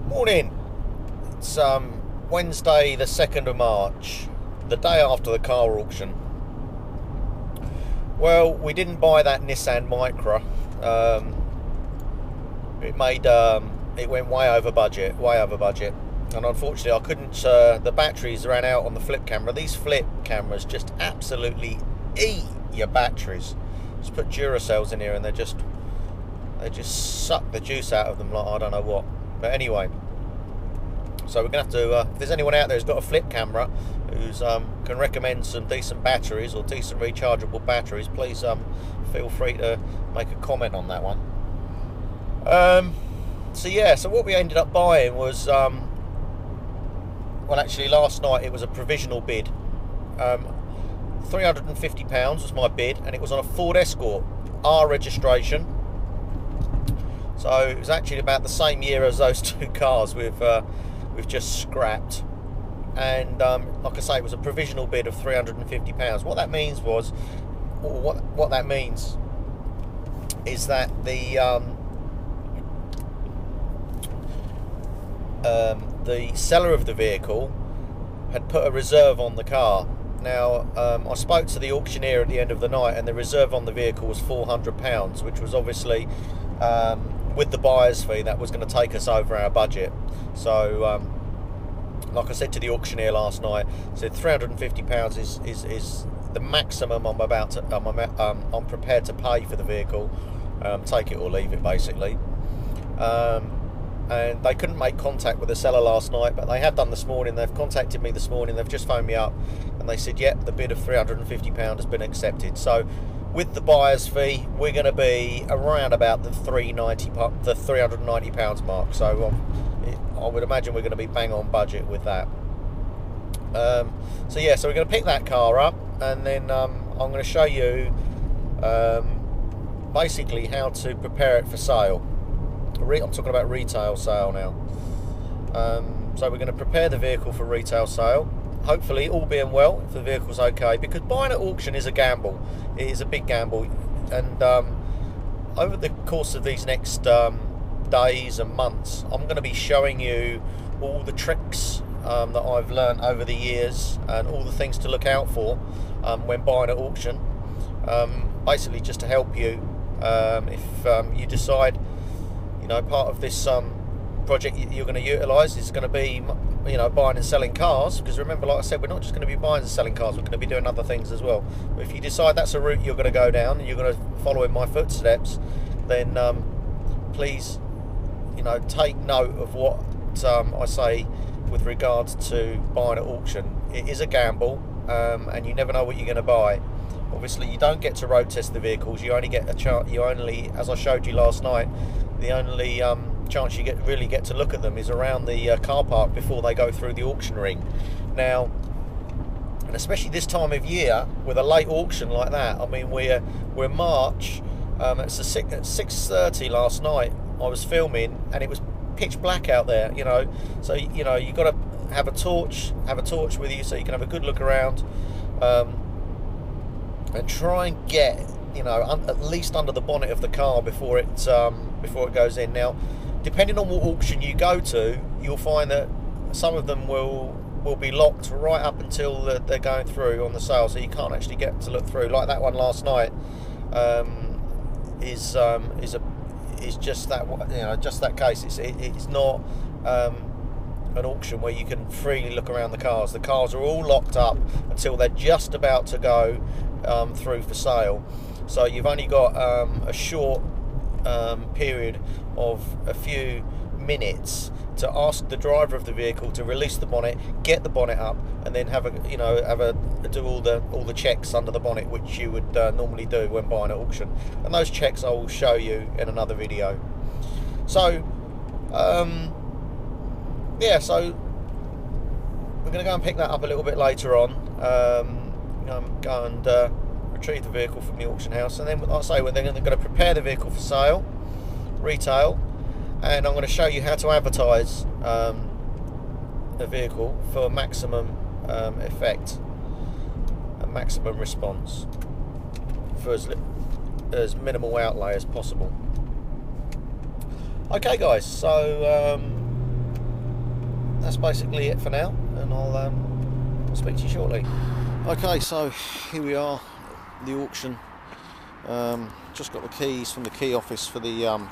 Morning. It's Wednesday the 2nd of March, the day after the car auction. Well, we didn't buy that Nissan Micra. It went way over budget, and unfortunately I couldn't. The batteries ran out on the flip camera. These flip cameras just absolutely eat your batteries. Just put Duracells in here and they just suck the juice out of them like I don't know what. But anyway, so we're going to have to, if there's anyone out there who's got a flip camera who's can recommend some decent batteries or decent rechargeable batteries, please feel free to make a comment on that one. So what we ended up buying was, well, actually last night it was a provisional bid. £350 was my bid, and it was on a Ford Escort, R registration. So it was actually about the same year as those two cars we've just scrapped. And like I say, it was a provisional bid of £350. What that means was, or what that means is that the seller of the vehicle had put a reserve on the car. Now, I spoke to the auctioneer at the end of the night, and the reserve on the vehicle was £400, which was obviously, with the buyer's fee, that was going to take us over our budget. So, like I said to the auctioneer last night, I said £350 is the maximum I'm prepared to pay for the vehicle. Take it or leave it, basically. And they couldn't make contact with the seller last night, but they have done this morning. They've contacted me this morning. They've just phoned me up, and they said, yep, the bid of £350 has been accepted. So with the buyer's fee, we're going to be around about the £390 mark. So I would imagine we're going to be bang on budget with that. So we're going to pick that car up, and then I'm going to show you basically how to prepare it for sale. I'm talking about retail sale now. So we're going to prepare the vehicle for retail sale. Hopefully, all being well, if the vehicle's okay, because buying at auction is a gamble. It is a big gamble, and over the course of these next days and months, I'm going to be showing you all the tricks that I've learned over the years, and all the things to look out for when buying at auction. Basically, just to help you if you decide, part of this project you're going to utilise is going to be, buying and selling cars. Because remember, like I said, we're not just going to be buying and selling cars, we're going to be doing other things as well. But if you decide that's a route you're going to go down, and you're going to follow in my footsteps, then please, take note of what I say with regards to buying at auction. It is a gamble, and you never know what you're going to buy. Obviously, you don't get to road test the vehicles. You only get a chance. As I showed you last night, the only chance you really get to look at them is around the car park before they go through the auction ring. Now, and especially this time of year with a late auction like that. I mean, we're March. It's at 6:30 last night. I was filming, and it was pitch black out there. So you got to have a torch with you so you can have a good look around, and try and get at least under the bonnet of the car before it goes in. Now, depending on what auction you go to, you'll find that some of them will be locked right up until they're going through on the sale, so you can't actually get to look through. Like that one last night is just that just that case. It's not an auction where you can freely look around the cars. The cars are all locked up until they're just about to go through for sale. So you've only got a short period of a few minutes to ask the driver of the vehicle to release the bonnet, get the bonnet up, and then do all the checks under the bonnet, which you would normally do when buying at auction. And those checks I will show you in another video. So so we're going to go and pick that up a little bit later on. Go and retrieve the vehicle from the auction house, and then, like I say, we're then going to prepare the vehicle for sale, retail, and I'm going to show you how to advertise the vehicle for maximum effect and maximum response for as minimal outlay as possible. Okay guys, so that's basically it for now, and I'll speak to you shortly. Okay, so here we are, the auction. Just got the keys from the key office for the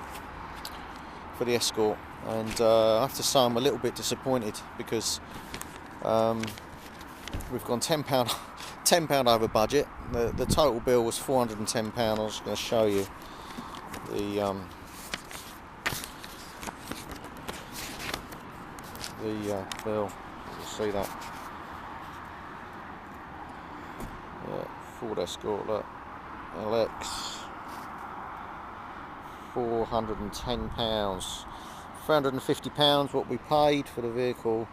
Escort, and I have to say I'm a little bit disappointed because we've gone £10 over budget. The total bill was £410. I was going to show you the bill. You'll see that. Ford Escort, look, LX, £410, £350 what we paid for the vehicle,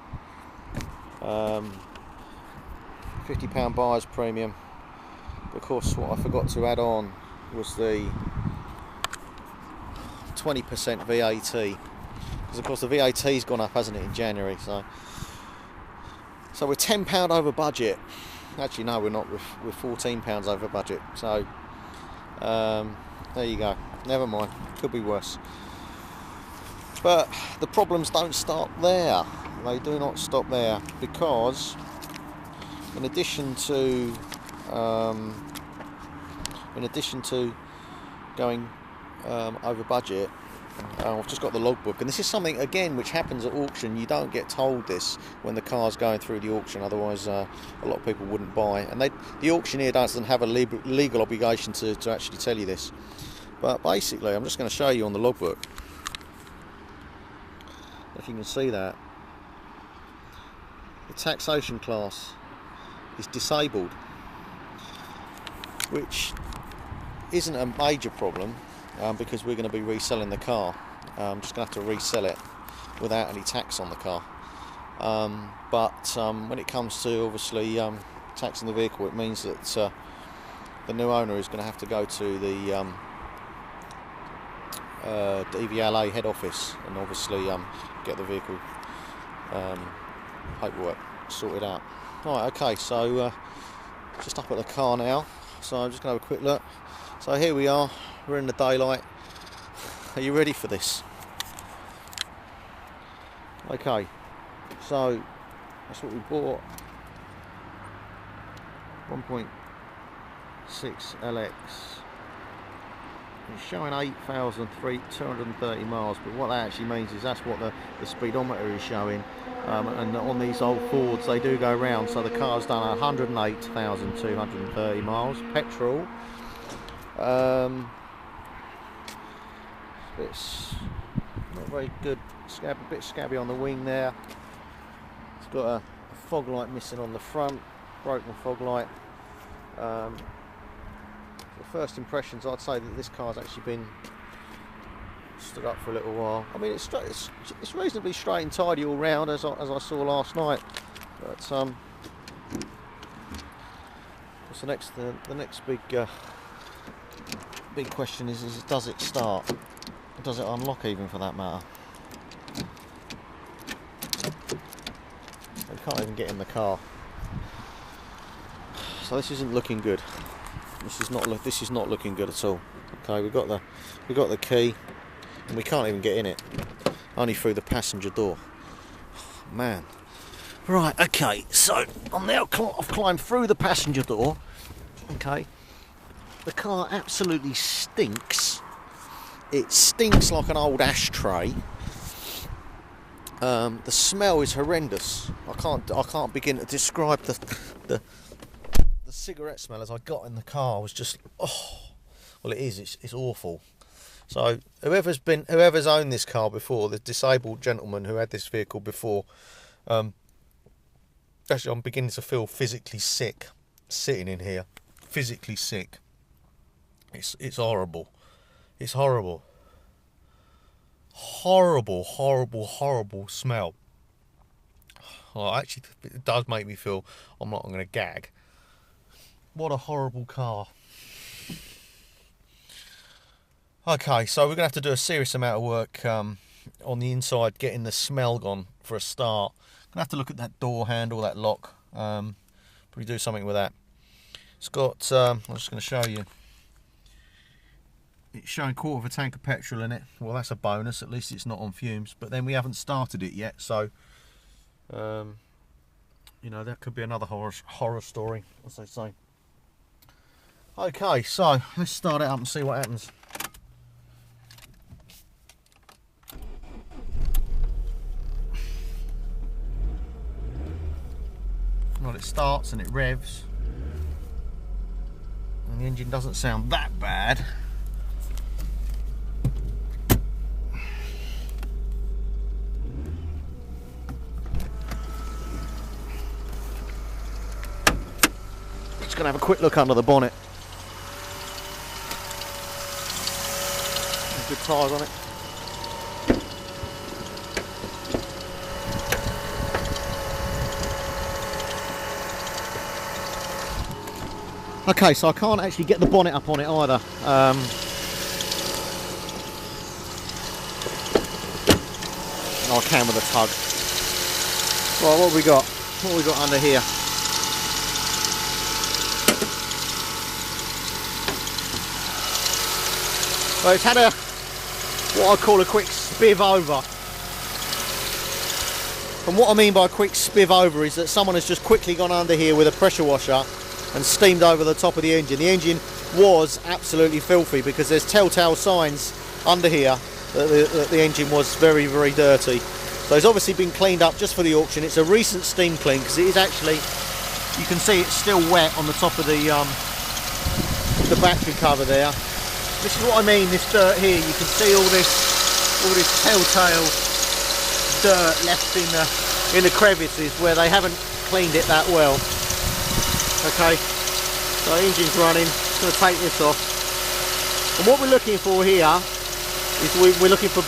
£50 buyer's premium. Of course, what I forgot to add on was the 20% VAT, because of course the VAT's gone up, hasn't it, in January, so we're £10 over budget. Actually no, we're not, we're £14 over budget, so there you go, never mind, could be worse. But the problems don't stop there, they do not stop there, because in addition to going over budget, I've just got the logbook, and this is something again which happens at auction. You don't get told this when the car's going through the auction, otherwise a lot of people wouldn't buy, and the auctioneer doesn't have a legal obligation to actually tell you this. But basically, I'm just going to show you on the logbook, if you can see that the taxation class is disabled, which isn't a major problem, because we're going to be reselling the car. I'm just going to have to resell it without any tax on the car. But when it comes to obviously taxing the vehicle, it means that the new owner is going to have to go to the DVLA head office and obviously get the vehicle paperwork sorted out. Right, okay, so just up at the car now, so I'm just going to have a quick look. So here we are, we're in the daylight. Are you ready for this? Okay, so that's what we bought. 1.6 LX. It's showing 8,230 miles, but what that actually means is that's what the speedometer is showing. And on these old Fords, they do go round, so the car's done 108,230 miles. Petrol. It's not very good, a bit scabby on the wing there. It's got a fog light missing on the front, broken fog light. For first impressions, I'd say that this car's actually been stood up for a little while. I mean, it's reasonably straight and tidy all round, as I saw last night. But what's the next big question is does it start? Does it unlock, even, for that matter? We can't even get in the car, so this isn't looking good. This is not looking good at all. Okay, we got the key, and we can't even get in it. Only through the passenger door. Man. Right. Okay. So I'm now I've climbed through the passenger door. Okay. The car absolutely stinks. It stinks like an old ashtray. The smell is horrendous. I can't begin to describe the cigarette smell as I got in the car. Was just, well, it is. It's awful. So whoever's owned this car before, the disabled gentleman who had this vehicle before, actually, I'm beginning to feel physically sick sitting in here. Physically sick. It's horrible. It's horrible. Horrible smell. Well, actually, it does make me feel I'm going to gag. What a horrible car. Okay, so we're going to have to do a serious amount of work on the inside, getting the smell gone for a start. Going to have to look at that door handle, that lock. Probably do something with that. It's got, I'm just going to show you. It's showing 1/4 tank of petrol in it. Well, that's a bonus. At least it's not on fumes. But then we haven't started it yet, so You know, that could be another horror story, as they say. Okay, so let's start it up and see what happens. Well, it starts and it revs, and the engine doesn't sound that bad. Just gonna have a quick look under the bonnet. Good tyres on it. Okay, so I can't actually get the bonnet up on it either. I can with a tug. Right, what have we got? What have we got under here? Well, it's had what I call a quick spiv over. And what I mean by a quick spiv over is that someone has just quickly gone under here with a pressure washer and steamed over the top of the engine. The engine was absolutely filthy because there's telltale signs under here that the engine was very, very dirty. So it's obviously been cleaned up just for the auction. It's a recent steam clean because it is actually, you can see it's still wet on the top of the battery cover there. This is what I mean, this dirt here, you can see all this telltale dirt left in the crevices where they haven't cleaned it that well. Okay, so engine's running, just going to take this off. And what we're looking for here is we're looking for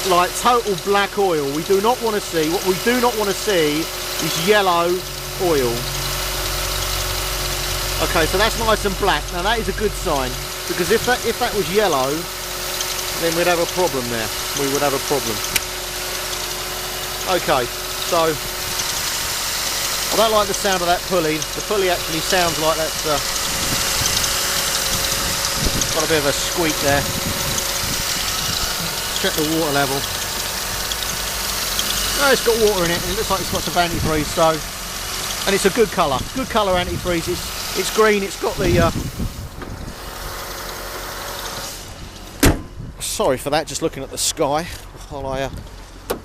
like total black oil. We do not want to see, what we do not want to see is yellow oil. Okay, so that's nice and black. Now that is a good sign, because if that was yellow, then we'd have a problem there. We would have a problem. Okay, so I don't like the sound of that pulley. The pulley actually sounds like that's got a bit of a squeak there. Check the water level. No, it's got water in it, and it looks like it's got some antifreeze. So, and it's a good colour antifreeze. It's green. It's got the. Sorry for that. Just looking at the sky while I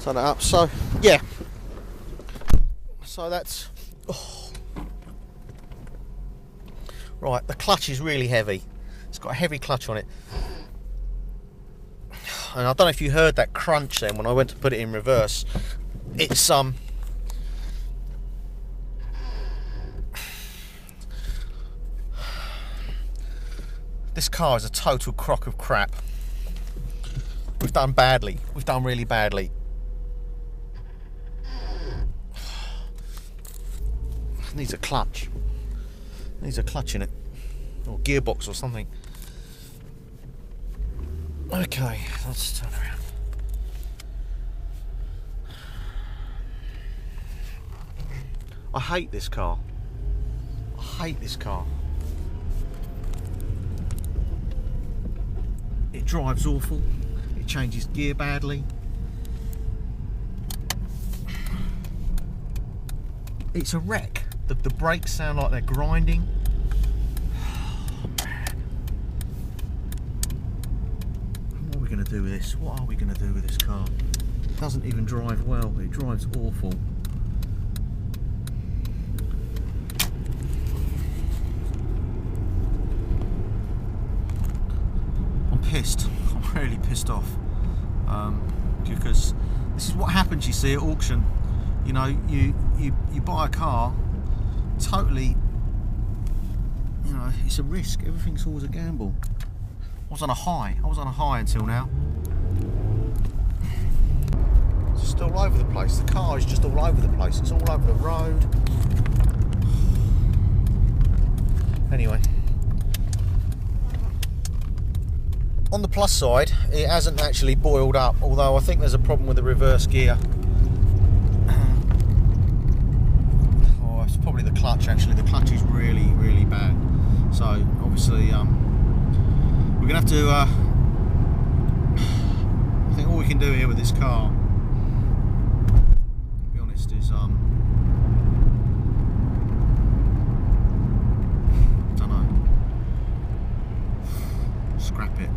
turn it up. So yeah. So that's. Oh. Right, the clutch is really heavy. It's got a heavy clutch on it. And I don't know if you heard that crunch then when I went to put it in reverse. It's this car is a total crock of crap. We've done badly. We've done really badly. Needs a clutch. Needs a clutch in it, or gearbox or something. Okay, let's turn around. I hate this car. I hate this car. It drives awful. It changes gear badly. It's a wreck. The brakes sound like they're grinding. What are we going to do with this? What are we going to do with this car? It doesn't even drive well. It drives awful. I'm pissed. I'm really pissed off. Because this is what happens, you see, at auction. You know, you buy a car, totally, you know, it's a risk. Everything's always a gamble. I was on a high until now. It's just all over the place. The car is just all over the place. It's all over the road. Anyway, on the plus side, it hasn't actually boiled up, although I think there's a problem with the reverse gear. Probably the clutch. Actually, the clutch is really, really bad. So obviously, we're gonna have to. I think all we can do here with this car, to be honest, is don't know, scrap it.